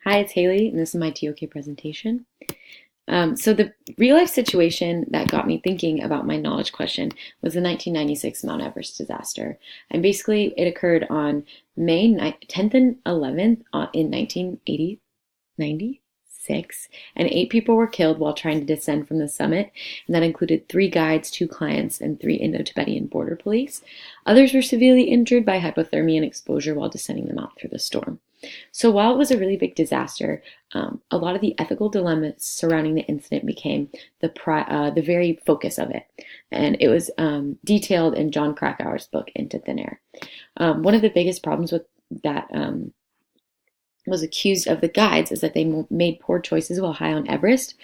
Hi, it's Haley, and this is my TOK presentation. So the real-life situation that got me thinking about my knowledge question was the 1996 Mount Everest disaster. And basically, it occurred on May 10th and 11th in 1996, and 8 people were killed while trying to descend from the summit, and that included 3 guides, 2 clients, and 3 Indo-Tibetan border police. Others were severely injured by hypothermia and exposure while descending the mountain through the storm. So while it was a really big disaster, a lot of the ethical dilemmas surrounding the incident became the very focus of it, and it was detailed in John Krakauer's book Into Thin Air. One of the biggest problems with that was accused of the guides is that they made poor choices while high on Everest.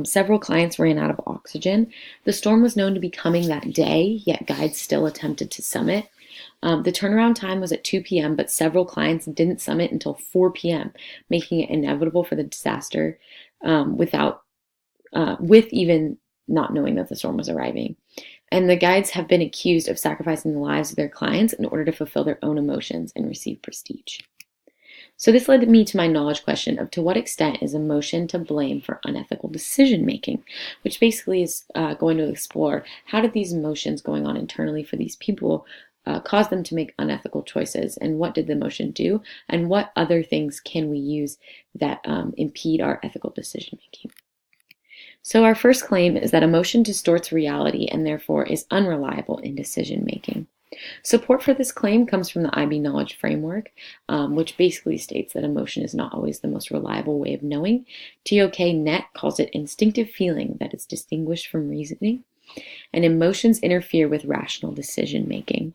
Several clients ran out of oxygen. The storm was known to be coming that day, yet guides still attempted to summit. The turnaround time was at 2 p.m., but several clients didn't summit until 4 p.m., making it inevitable for the disaster with even not knowing that the storm was arriving. And the guides have been accused of sacrificing the lives of their clients in order to fulfill their own emotions and receive prestige. So this led me to my knowledge question of to what extent is emotion to blame for unethical decision making, which basically is going to explore how did these emotions going on internally for these people cause them to make unethical choices, and what did the emotion do, and what other things can we use that impede our ethical decision making. So our first claim is that emotion distorts reality and therefore is unreliable in decision making. Support for this claim comes from the IB knowledge framework, which basically states that emotion is not always the most reliable way of knowing. TOK Net calls it instinctive feeling that is distinguished from reasoning, and emotions interfere with rational decision making.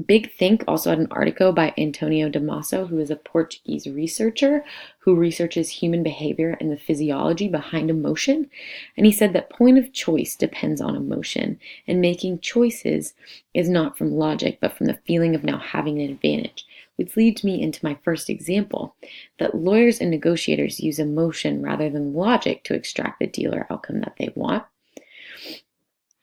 Big Think also had an article by Antonio Damaso, who is a Portuguese researcher who researches human behavior and the physiology behind emotion. And he said that point of choice depends on emotion, and making choices is not from logic, but from the feeling of now having an advantage. Which leads me into my first example, that lawyers and negotiators use emotion rather than logic to extract the deal or outcome that they want.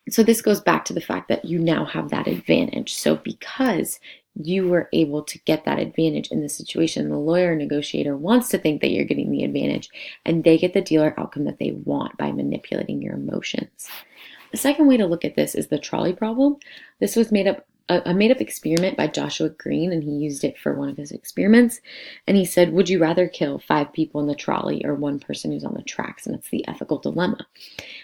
So this goes back to the fact that you now have that advantage. So because you were able to get that advantage in the situation, the lawyer or negotiator wants to think that you're getting the advantage, and they get the deal or outcome that they want by manipulating your emotions. The second way to look at this is the trolley problem. This was a made-up experiment by Joshua Green, and he used it for one of his experiments. And he said, would you rather kill 5 people in the trolley or 1 person who's on the tracks? And it's the ethical dilemma.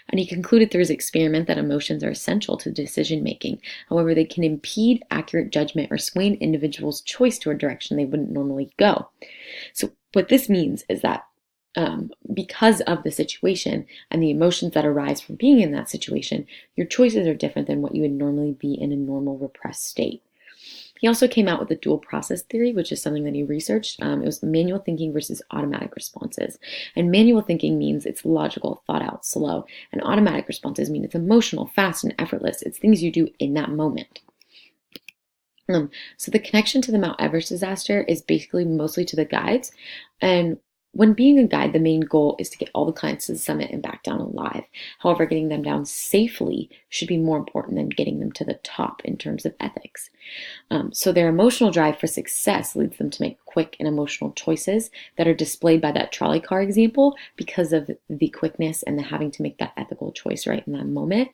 And he concluded through his experiment that emotions are essential to decision making. However, they can impede accurate judgment or sway an individual's choice to a direction they wouldn't normally go. So what this means is that because of the situation and the emotions that arise from being in that situation, your choices are different than what you would normally be in a normal repressed state. He also came out with the dual process theory, which is something that he researched. It was manual thinking versus automatic responses. And manual thinking means it's logical, thought out, slow. And automatic responses mean it's emotional, fast, and effortless. It's things you do in that moment. So the connection to the Mount Everest disaster is basically mostly to the guides. And when being a guide, the main goal is to get all the clients to the summit and back down alive. However, getting them down safely should be more important than getting them to the top in terms of ethics. So their emotional drive for success leads them to make quick and emotional choices that are displayed by that trolley car example because of the quickness and the having to make that ethical choice right in that moment.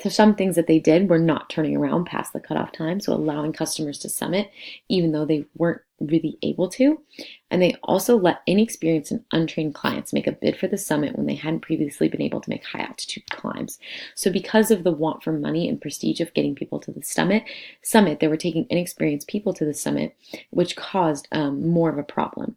Some things that they did were not turning around past the cutoff time, so allowing customers to summit even though they weren't really able to. And they also let inexperienced and untrained clients make a bid for the summit when they hadn't previously been able to make high altitude climbs. So because of the want for money and prestige of getting people to the summit, they were taking inexperienced people to the summit, which caused more of a problem.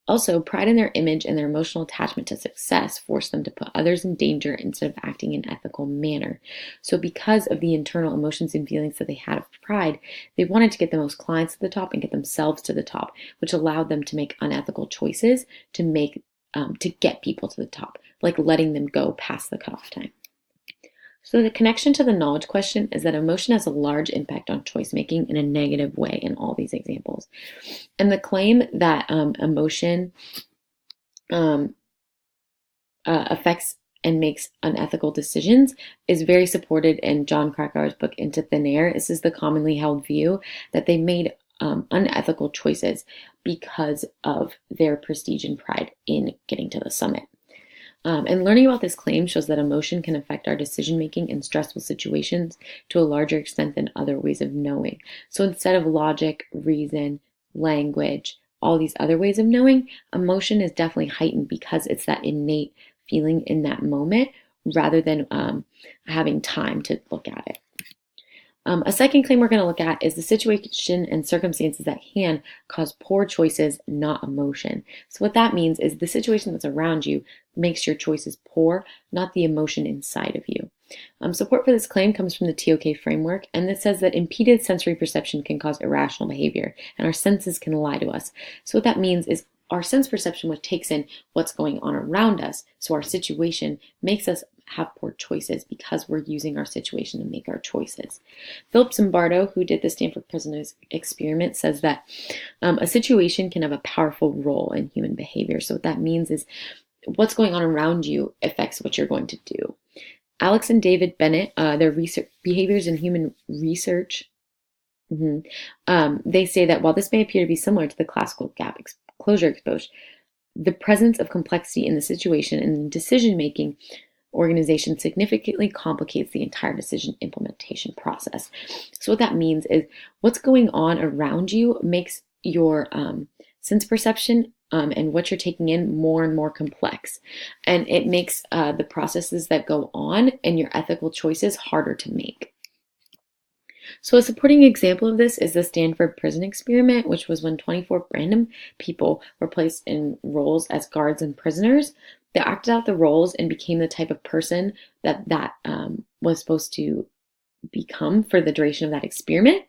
Also, pride in their image and their emotional attachment to success forced them to put others in danger instead of acting in an ethical manner. So because of the internal emotions and feelings that they had of pride, they wanted to get the most clients to the top and get themselves to the top, which allowed them to make unethical choices to get people to the top, like letting them go past the cutoff time. So the connection to the knowledge question is that emotion has a large impact on choice making in a negative way in all these examples. And the claim that emotion affects and makes unethical decisions is very supported in John Krakauer's book Into Thin Air. This is the commonly held view that they made unethical choices because of their prestige and pride in getting to the summit. And learning about this claim shows that emotion can affect our decision making in stressful situations to a larger extent than other ways of knowing. So instead of logic, reason, language, all these other ways of knowing, emotion is definitely heightened because it's that innate feeling in that moment rather than having time to look at it. A second claim we're going to look at is the situation and circumstances at hand cause poor choices, not emotion. So what that means is the situation that's around you makes your choices poor, not the emotion inside of you. Support for this claim comes from the TOK framework, and it says that impeded sensory perception can cause irrational behavior, and our senses can lie to us. So what that means is our sense perception, which takes in what's going on around us, so our situation makes us have poor choices because we're using our situation to make our choices. Philip Zimbardo, who did the Stanford Prison Experiment, says that a situation can have a powerful role in human behavior. So what that means is what's going on around you affects what you're going to do. Alex and David Bennett, their research, behaviors in human research, they say that while this may appear to be similar to the classical gap closure exposure, the presence of complexity in the situation and decision-making organization significantly complicates the entire decision implementation process. So what that means is what's going on around you makes your sense perception and what you're taking in more and more complex. And it makes the processes that go on and your ethical choices harder to make. So a supporting example of this is the Stanford Prison Experiment, which was when 24 random people were placed in roles as guards and prisoners. They acted out the roles and became the type of person that was supposed to become for the duration of that experiment.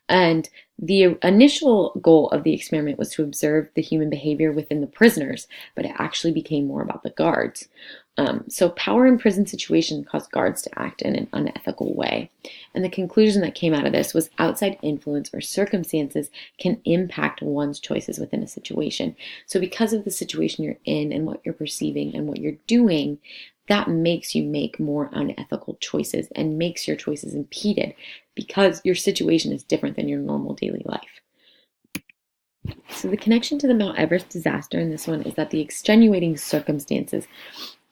And the initial goal of the experiment was to observe the human behavior within the prisoners, but it actually became more about the guards. So power in prison situations caused guards to act in an unethical way. And the conclusion that came out of this was outside influence or circumstances can impact one's choices within a situation. So because of the situation you're in and what you're perceiving and what you're doing, that makes you make more unethical choices and makes your choices impeded because your situation is different than your normal daily life. So the connection to the Mount Everest disaster in this one is that the extenuating circumstances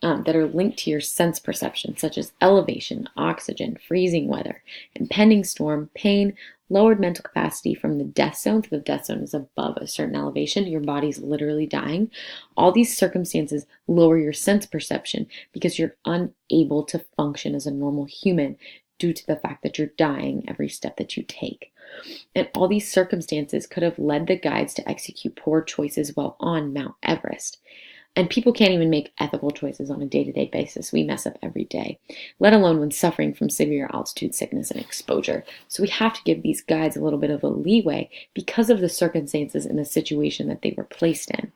that are linked to your sense perception, such as elevation, oxygen, freezing weather, impending storm, pain, lowered mental capacity from the death zone, so the death zone is above a certain elevation, your body's literally dying. All these circumstances lower your sense perception because you're unable to function as a normal human due to the fact that you're dying every step that you take. And all these circumstances could have led the guides to execute poor choices while on Mount Everest. And people can't even make ethical choices on a day-to-day basis. We mess up every day, let alone when suffering from severe altitude sickness and exposure. So we have to give these guides a little bit of a leeway because of the circumstances and the situation that they were placed in.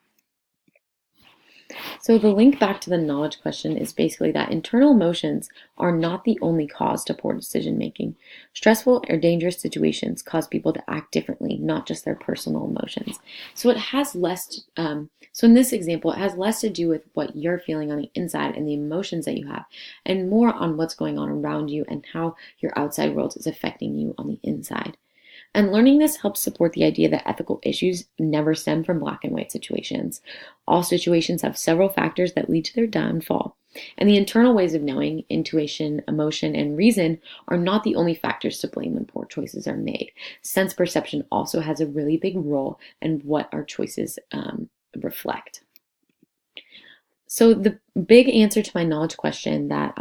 So the link back to the knowledge question is basically that internal emotions are not the only cause to poor decision making. Stressful or dangerous situations cause people to act differently, not just their personal emotions. So it has less. So in this example, it has less to do with what you're feeling on the inside and the emotions that you have, and more on what's going on around you and how your outside world is affecting you on the inside. And learning this helps support the idea that ethical issues never stem from black and white situations. All situations have several factors that lead to their downfall. And the internal ways of knowing, intuition, emotion, and reason are not the only factors to blame when poor choices are made. Sense perception also has a really big role in what our choices reflect. So the big answer to my knowledge question that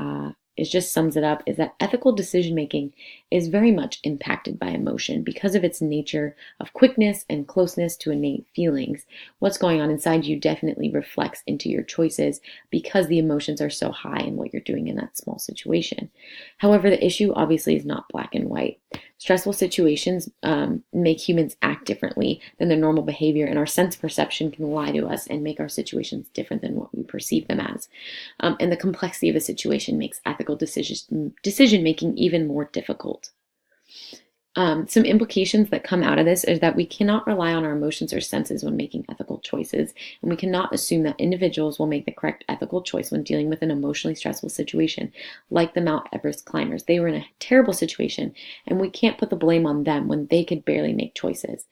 it just sums it up is that ethical decision making is very much impacted by emotion because of its nature of quickness and closeness to innate feelings. What's going on inside you definitely reflects into your choices because the emotions are so high in what you're doing in that small situation. However, the issue obviously is not black and white. Stressful situations make humans act differently than their normal behavior, and our sense perception can lie to us and make our situations different than what we perceive them as. And the complexity of a situation makes ethical decision making even more difficult. Some implications that come out of this is that we cannot rely on our emotions or senses when making ethical choices, and we cannot assume that individuals will make the correct ethical choice when dealing with an emotionally stressful situation, like the Mount Everest climbers. They were in a terrible situation, and we can't put the blame on them when they could barely make choices.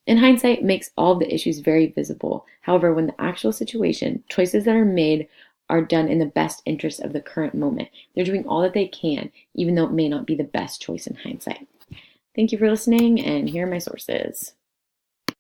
In hindsight, it makes all of the issues very visible. However, when the actual situation, choices that are made are done in the best interest of the current moment. They're doing all that they can, even though it may not be the best choice in hindsight. Thank you for listening, and here are my sources.